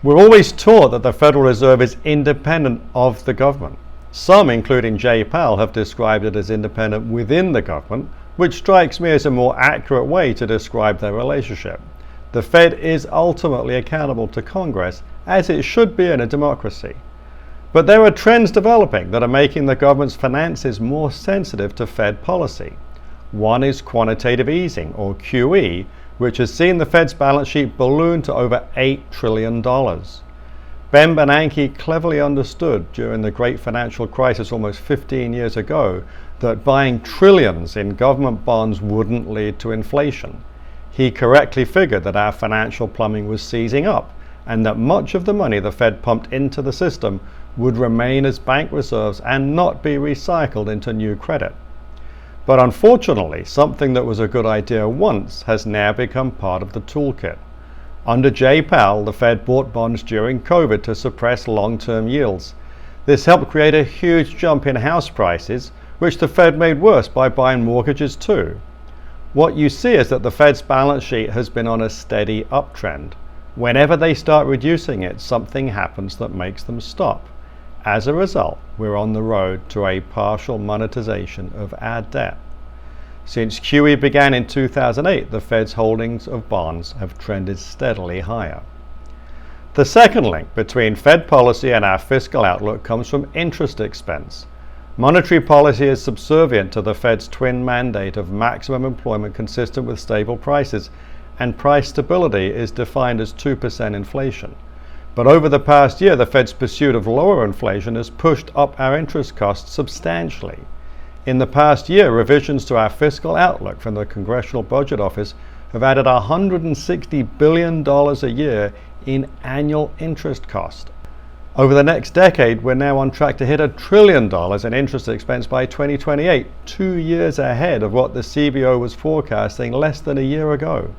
We're always taught that the Federal Reserve is independent of the government. Some, including Jay Powell, have described it as independent within the government, which strikes me as a more accurate way to describe their relationship. The Fed is ultimately accountable to Congress, as it should be in a democracy. But there are trends developing that are making the government's finances more sensitive to Fed policy. One is quantitative easing, or QE, which has seen the Fed's balance sheet balloon to over $8 trillion. Ben Bernanke cleverly understood during the great financial crisis almost 15 years ago that buying trillions in government bonds wouldn't lead to inflation. He correctly figured that our financial plumbing was seizing up and that much of the money the Fed pumped into the system would remain as bank reserves and not be recycled into new credit. But unfortunately, something that was a good idea once has now become part of the toolkit. Under Jay Powell, the Fed bought bonds during COVID to suppress long-term yields. This helped create a huge jump in house prices, which the Fed made worse by buying mortgages too. What you see is that the Fed's balance sheet has been on a steady uptrend. Whenever they start reducing it, something happens that makes them stop. As a result, we're on the road to a partial monetization of our debt. Since QE began in 2008, the Fed's holdings of bonds have trended steadily higher. The second link between Fed policy and our fiscal outlook comes from interest expense. Monetary policy is subservient to the Fed's twin mandate of maximum employment consistent with stable prices, and price stability is defined as 2% inflation. But over the past year, the Fed's pursuit of lower inflation has pushed up our interest costs substantially. In the past year, revisions to our fiscal outlook from the Congressional Budget Office have added $160 billion a year in annual interest cost. Over the next decade, we're now on track to hit $1 trillion in interest expense by 2028, 2 years ahead of what the CBO was forecasting less than a year ago.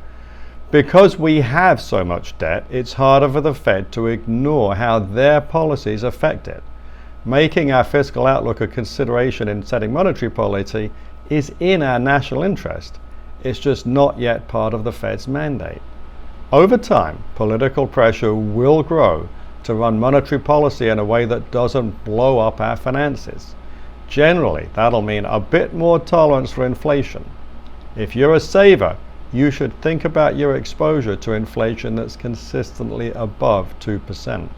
Because we have so much debt, it's harder for the Fed to ignore how their policies affect it. Making our fiscal outlook a consideration in setting monetary policy is in our national interest. It's just not yet part of the Fed's mandate. Over time, political pressure will grow to run monetary policy in a way that doesn't blow up our finances. Generally, that'll mean a bit more tolerance for inflation. If you're a saver, you should think about your exposure to inflation that's consistently above 2%.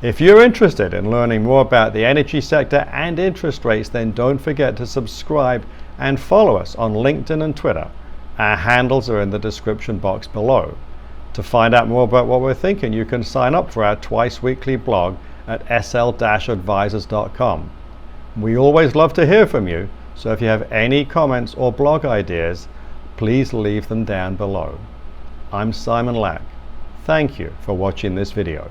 If you're interested in learning more about the energy sector and interest rates, then don't forget to subscribe and follow us on LinkedIn and Twitter. Our handles are in the description box below. To find out more about what we're thinking, you can sign up for our twice-weekly blog at sl-advisors.com. We always love to hear from you, so if you have any comments or blog ideas, please leave them down below. I'm Simon Lack. Thank you for watching this video.